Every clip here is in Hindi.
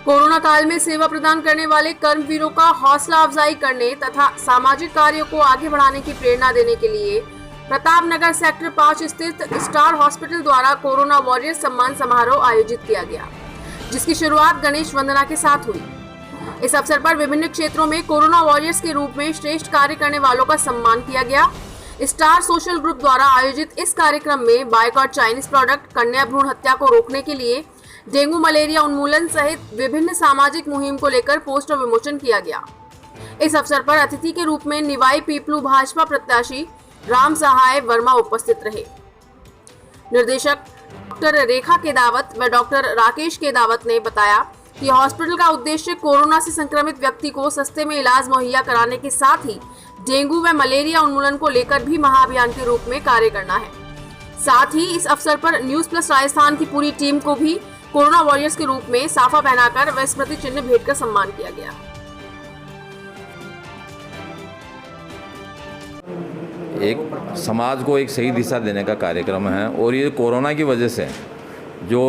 कोरोना काल में सेवा प्रदान करने वाले कर्मवीरों का हौसला अफजाई करने तथा सामाजिक कार्यों को आगे बढ़ाने की प्रेरणा देने के लिए प्रताप नगर सेक्टर 5 स्थित स्टार हॉस्पिटल द्वारा कोरोना वॉरियर सम्मान समारोह आयोजित किया गया, जिसकी शुरुआत गणेश वंदना के साथ हुई। इस अवसर पर विभिन्न क्षेत्रों में कोरोना वॉरियर्स के रूप में श्रेष्ठ कार्य करने वालों का सम्मान किया गया। स्टार सोशल ग्रुप द्वारा आयोजित इस कार्यक्रम में बायकॉट चाइनीज प्रोडक्ट, कन्या भ्रूण हत्या को रोकने के लिए डेंगू मलेरिया उन्मूलन सहित विभिन्न सामाजिक मुहिम को लेकर पोस्टर विमोचन किया गया। इस अवसर पर अतिथि के रूप में निवाई पीपलू भाजपा प्रत्याशी राम सहाय वर्मा उपस्थित रहे। निर्देशक डॉक्टर रेखा केदावत व डॉक्टर राकेश केदावत ने बताया कि हॉस्पिटल का उद्देश्य कोरोना से संक्रमित व्यक्ति को सस्ते में इलाज मुहैया कराने के साथ ही डेंगू व मलेरिया उन्मूलन को लेकर भी महाअभियान के रूप में कार्य करना है। साथ ही इस अवसर पर न्यूज प्लस राजस्थान की पूरी टीम को भी कोरोना वॉरियर्स के रूप में साफा पहनाकर व स्मृति चिन्ह भेंट कर सम्मान किया गया। एक समाज को एक सही दिशा देने का कार्यक्रम है और ये कोरोना की वजह से जो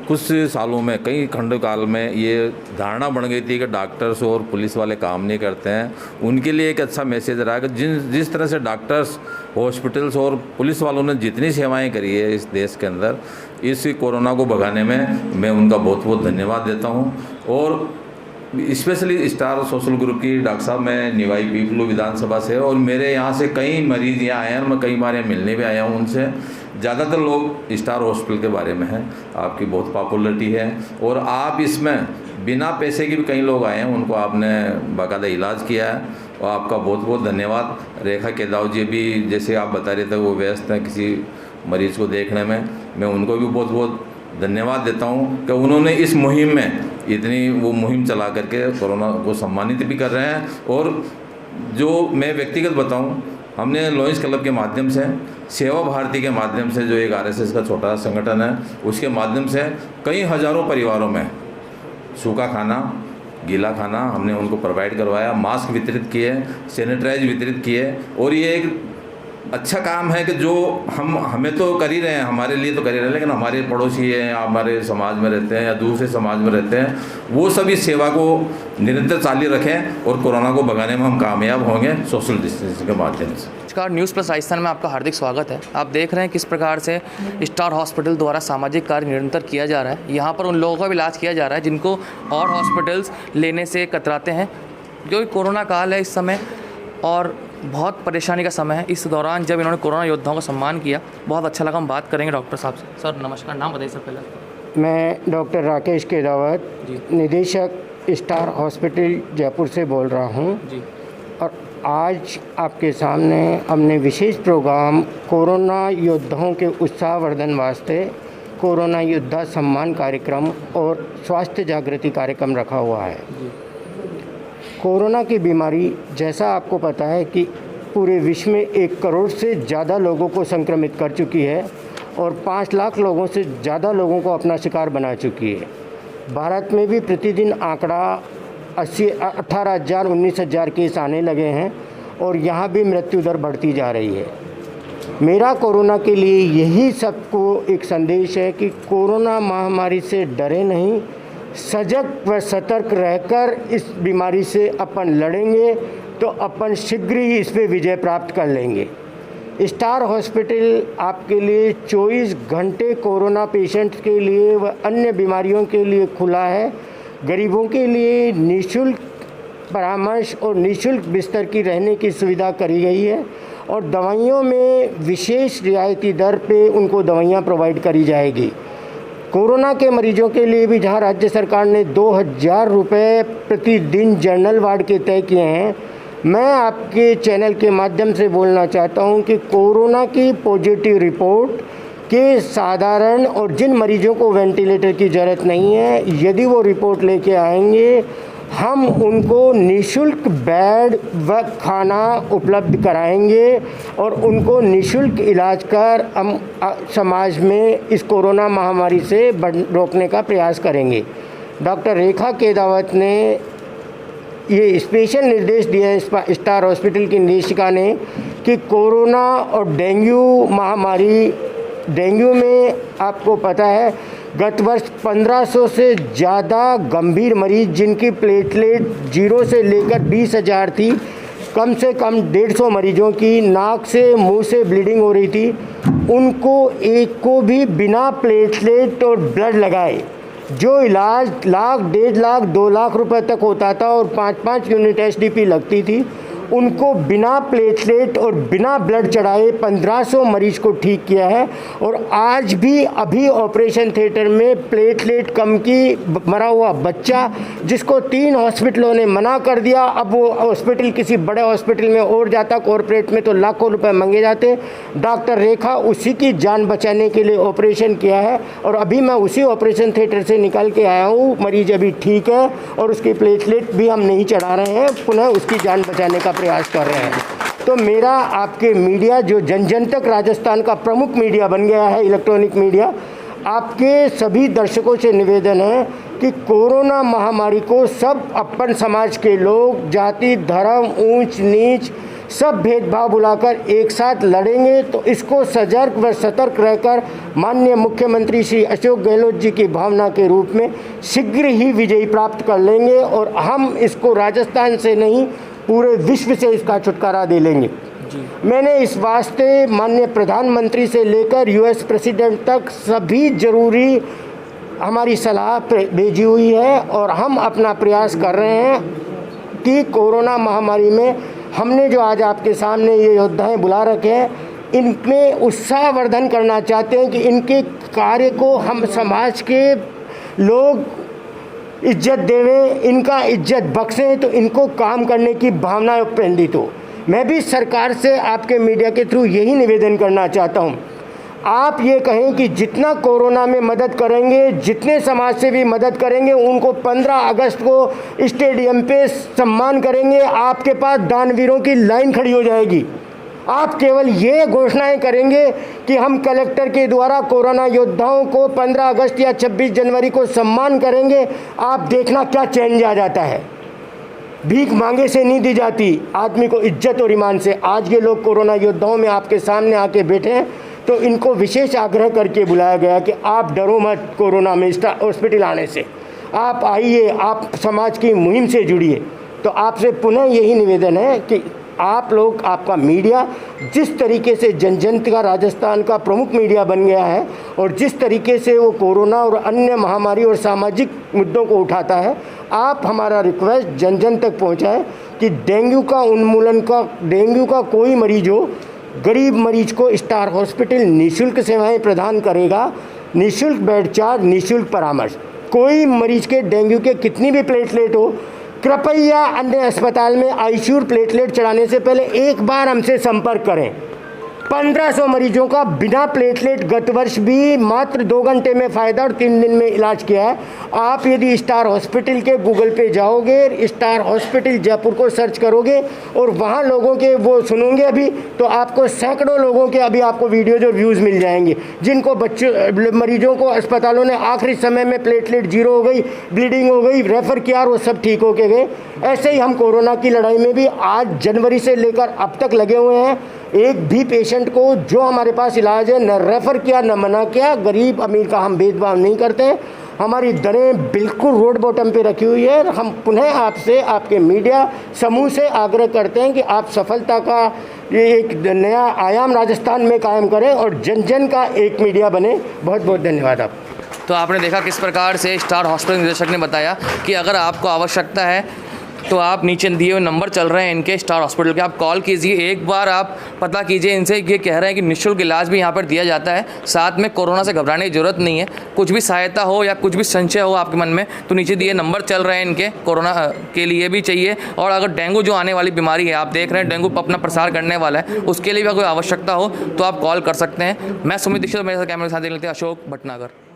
कुछ सालों में कई खंडकाल में ये धारणा बन गई थी कि डॉक्टर्स और पुलिस वाले काम नहीं करते हैं, उनके लिए एक अच्छा मैसेज रहा कि जिस तरह से डॉक्टर्स, हॉस्पिटल्स और पुलिस वालों ने जितनी सेवाएं करी है इस देश के अंदर, इस कोरोना को भगाने में मैं उनका बहुत बहुत धन्यवाद देता हूं। और स्पेशली स्टार सोशल ग्रुप की डॉक्टर साहब, मैं निवाई पीपलू विधानसभा से और मेरे यहाँ से कई मरीज यहाँ आए हैं और मैं कई बार यहाँ मिलने भी आया हूँ उनसे। ज़्यादातर लोग स्टार हॉस्पिटल के बारे में हैं, आपकी बहुत पॉपुलरिटी है और आप इसमें बिना पैसे के भी कई लोग आए हैं, उनको आपने बाकायदा इलाज किया है और आपका बहुत बहुत धन्यवाद। रेखा केदाव जी भी जैसे आप बता रहे थे वो व्यस्त हैं किसी मरीज़ को देखने में, मैं उनको भी बहुत बहुत धन्यवाद देता हूँ कि उन्होंने इस मुहिम में इतनी वो मुहिम चला करके कोरोना को सम्मानित भी कर रहे हैं। और जो मैं व्यक्तिगत बताऊँ, हमने लॉयंस क्लब के माध्यम से, सेवा भारती के माध्यम से, जो एक आरएसएस का छोटा संगठन है, उसके माध्यम से कई हज़ारों परिवारों में सूखा खाना, गीला खाना हमने उनको प्रोवाइड करवाया, मास्क वितरित किए, सैनिटाइज वितरित किए। और ये एक अच्छा काम है कि जो हमें तो कर ही रहे हैं, हमारे लिए तो कर ही रहे हैं, लेकिन हमारे पड़ोसी हैं, हमारे समाज में रहते हैं या दूसरे समाज में रहते हैं, वो सभी सेवा को निरंतर जारी रखें और कोरोना को भगाने में हम कामयाब होंगे सोशल डिस्टेंसिंग के माध्यम से। नमस्कार, न्यूज़ प्लस राजस्थान में आपका हार्दिक स्वागत है। आप देख रहे हैं किस प्रकार से स्टार हॉस्पिटल द्वारा सामाजिक कार्य निरंतर किया जा रहा है। यहाँ पर उन लोगों का भी इलाज किया जा रहा है जिनको और हॉस्पिटल्स लेने से कतराते हैं, जो कोरोना काल है इस समय और बहुत परेशानी का समय है। इस दौरान जब इन्होंने कोरोना योद्धाओं का सम्मान किया, बहुत अच्छा लगा। हम बात करेंगे डॉक्टर साहब से। सर नमस्कार, नाम बताइए सर पहले। मैं डॉक्टर राकेश केदावत, निदेशक स्टार हॉस्पिटल जयपुर से बोल रहा हूं जी। और आज आपके सामने हमने विशेष प्रोग्राम कोरोना योद्धाओं के उत्साहवर्धन वास्ते कोरोना योद्धा सम्मान कार्यक्रम और स्वास्थ्य जागृति कार्यक्रम रखा हुआ है। कोरोना की बीमारी, जैसा आपको पता है कि पूरे विश्व में 1 करोड़ से ज़्यादा लोगों को संक्रमित कर चुकी है और 5 लाख लोगों से ज़्यादा लोगों को अपना शिकार बना चुकी है। भारत में भी प्रतिदिन आंकड़ा 18,000 19,000 केस आने लगे हैं और यहाँ भी मृत्यु दर बढ़ती जा रही है। मेरा कोरोना के लिए यही सबको एक संदेश है कि कोरोना महामारी से डरे नहीं, सजग व सतर्क रहकर इस बीमारी से अपन लड़ेंगे तो अपन शीघ्र ही इस पर विजय प्राप्त कर लेंगे। स्टार हॉस्पिटल आपके लिए 24 घंटे कोरोना पेशेंट्स के लिए व अन्य बीमारियों के लिए खुला है। गरीबों के लिए निःशुल्क परामर्श और निःशुल्क बिस्तर की रहने की सुविधा करी गई है और दवाइयों में विशेष रियायती दर पे उनको दवाइयाँ प्रोवाइड करी जाएगी। कोरोना के मरीजों के लिए भी जहां राज्य सरकार ने 2,000 रुपये प्रतिदिन जनरल वार्ड के तय किए हैं, मैं आपके चैनल के माध्यम से बोलना चाहता हूं कि कोरोना की पॉजिटिव रिपोर्ट के साधारण और जिन मरीजों को वेंटिलेटर की ज़रूरत नहीं है, यदि वो रिपोर्ट लेके आएंगे, हम उनको निःशुल्क बेड व खाना उपलब्ध कराएंगे और उनको निःशुल्क इलाज कर हम समाज में इस कोरोना महामारी से रोकने का प्रयास करेंगे। डॉक्टर रेखा केदावत ने ये स्पेशल निर्देश दिया है स्टार हॉस्पिटल की निदेशिका ने कि कोरोना और डेंगू महामारी, डेंगू में आपको पता है गत वर्ष 1500 से ज़्यादा गंभीर मरीज जिनकी प्लेटलेट 0 से लेकर 20,000 थी, कम से कम 150 मरीजों की नाक से मुंह से ब्लीडिंग हो रही थी, उनको एक को भी बिना प्लेटलेट और ब्लड लगाए जो इलाज लाख, 1.5 लाख, 2 लाख रुपए तक होता था और 5-5 यूनिट एसडीपी लगती थी, उनको बिना प्लेटलेट और बिना ब्लड चढ़ाए 1500 मरीज को ठीक किया है। और आज भी अभी ऑपरेशन थिएटर में प्लेटलेट कम की मरा हुआ बच्चा जिसको 3 हॉस्पिटलों ने मना कर दिया, अब वो हॉस्पिटल किसी बड़े हॉस्पिटल में और जाता, कॉरपोरेट में तो लाखों रुपए मांगे जाते। डॉक्टर रेखा उसी की जान बचाने के लिए ऑपरेशन किया है और अभी मैं उसी ऑपरेशन थिएटर से निकल के आया हूँ। मरीज अभी ठीक है और उसकी प्लेटलेट भी हम नहीं चढ़ा रहे हैं, पुनः उसकी जान बचाने का प्रयास कर रहे हैं। तो मेरा आपके मीडिया जो जन जन तक राजस्थान का प्रमुख मीडिया बन गया है, इलेक्ट्रॉनिक मीडिया, आपके सभी दर्शकों से निवेदन है कि कोरोना महामारी को सब अपन समाज के लोग जाति, धर्म, ऊंच नीच सब भेदभाव बुलाकर एक साथ लड़ेंगे। तो इसको सजग व सतर्क रहकर माननीय मुख्यमंत्री श्री अशोक गहलोत जी की भावना के रूप में शीघ्र ही विजयी प्राप्त कर लेंगे और हम इसको राजस्थान से नहीं पूरे विश्व से इसका छुटकारा दे लेंगे। मैंने इस वास्ते माननीय प्रधानमंत्री से लेकर यूएस प्रेसिडेंट तक सभी जरूरी हमारी सलाह भेजी हुई है और हम अपना प्रयास कर रहे हैं कि कोरोना महामारी में हमने जो आज आपके सामने ये योद्धाएं बुला रखे हैं, इनमें उत्साहवर्धन करना चाहते हैं कि इनके कार्य को हम समाज के लोग इज्जत देवें, इनका इज्जत बख्शें, तो इनको काम करने की भावना प्रेरित हो। मैं भी सरकार से आपके मीडिया के थ्रू यही निवेदन करना चाहता हूँ, आप ये कहें कि जितना कोरोना में मदद करेंगे, जितने समाज से भी मदद करेंगे, उनको 15 अगस्त को स्टेडियम पे सम्मान करेंगे। आपके पास दानवीरों की लाइन खड़ी हो जाएगी। आप केवल ये घोषणाएं करेंगे कि हम कलेक्टर के द्वारा कोरोना योद्धाओं को 15 अगस्त या 26 जनवरी को सम्मान करेंगे। आप देखना क्या चेंज आ जाता है। भीख मांगे से नहीं दी जाती, आदमी को इज्जत और ईमान से। आज ये लोग कोरोना योद्धाओं में आपके सामने आके बैठे हैं, तो इनको विशेष आग्रह करके बुलाया गया कि आप डरो मत कोरोना में हॉस्पिटल आने से, आप आइए, आप समाज की मुहिम से जुड़िए। तो आपसे पुनः यही निवेदन है कि आप लोग, आपका मीडिया जिस तरीके से जन जन का राजस्थान का प्रमुख मीडिया बन गया है और जिस तरीके से वो कोरोना और अन्य महामारी और सामाजिक मुद्दों को उठाता है, आप हमारा रिक्वेस्ट जन जन तक पहुँचाएँ कि डेंगू का उन्मूलन का, डेंगू का कोई मरीज हो, गरीब मरीज को स्टार हॉस्पिटल निःशुल्क सेवाएं प्रदान करेगा, निःशुल्क बेड चार्ज, निःशुल्क परामर्श। कोई मरीज के डेंगू के कितनी भी प्लेटलेट हो, कृपया अन्य अस्पताल में आईसीयू प्लेटलेट चढ़ाने से पहले एक बार हमसे संपर्क करें। 1500 मरीजों का बिना प्लेटलेट गत वर्ष भी मात्र 2 घंटे में फ़ायदा और 3 दिन में इलाज किया है। आप यदि स्टार हॉस्पिटल के गूगल पे जाओगे, स्टार हॉस्पिटल जयपुर को सर्च करोगे और वहाँ लोगों के वो सुनोगे अभी, तो आपको सैकड़ों लोगों के अभी आपको वीडियोज और व्यूज़ मिल जाएंगे जिनको बच्चों मरीजों को अस्पतालों ने आखिरी समय में प्लेटलेट 0 हो गई, ब्लीडिंग हो गई, रेफ़र किया और वो सब ठीक होके गए। ऐसे ही हम कोरोना की लड़ाई में भी आज जनवरी से लेकर अब तक लगे हुए हैं। एक भी पेशेंट को जो हमारे पास इलाज है न रेफ़र किया न मना किया। गरीब अमीर का हम भेदभाव नहीं करते हैं। हमारी दरें बिल्कुल रोड बॉटम पे रखी हुई है। हम पुनः आपसे, आपके मीडिया समूह से आग्रह करते हैं कि आप सफलता का ये एक नया आयाम राजस्थान में कायम करें और जन जन का एक मीडिया बने। बहुत बहुत धन्यवाद आप। तो आपने देखा किस प्रकार से स्टार हॉस्पिटल निदेशक ने बताया कि अगर आपको आवश्यकता है तो आप नीचे दिए हुए नंबर चल रहे हैं इनके स्टार हॉस्पिटल के, आप कॉल कीजिए, एक बार आप पता कीजिए इनसे। ये कह रहे हैं कि निःशुल्क इलाज भी यहाँ पर दिया जाता है, साथ में कोरोना से घबराने की ज़रूरत नहीं है। कुछ भी सहायता हो या कुछ भी संशय हो आपके मन में तो नीचे दिए नंबर चल रहे हैं इनके, कोरोना के लिए भी चाहिए। और अगर डेंगू जो आने वाली बीमारी है, आप देख रहे हैं डेंगू अपना प्रसार करने वाला है, उसके लिए भी अगर कोई आवश्यकता हो तो आप कॉल कर सकते हैं। मैं सुमित दीक्षित, मेरे साथ कैमरे के साथ देख लेते हैं अशोक भटनागर।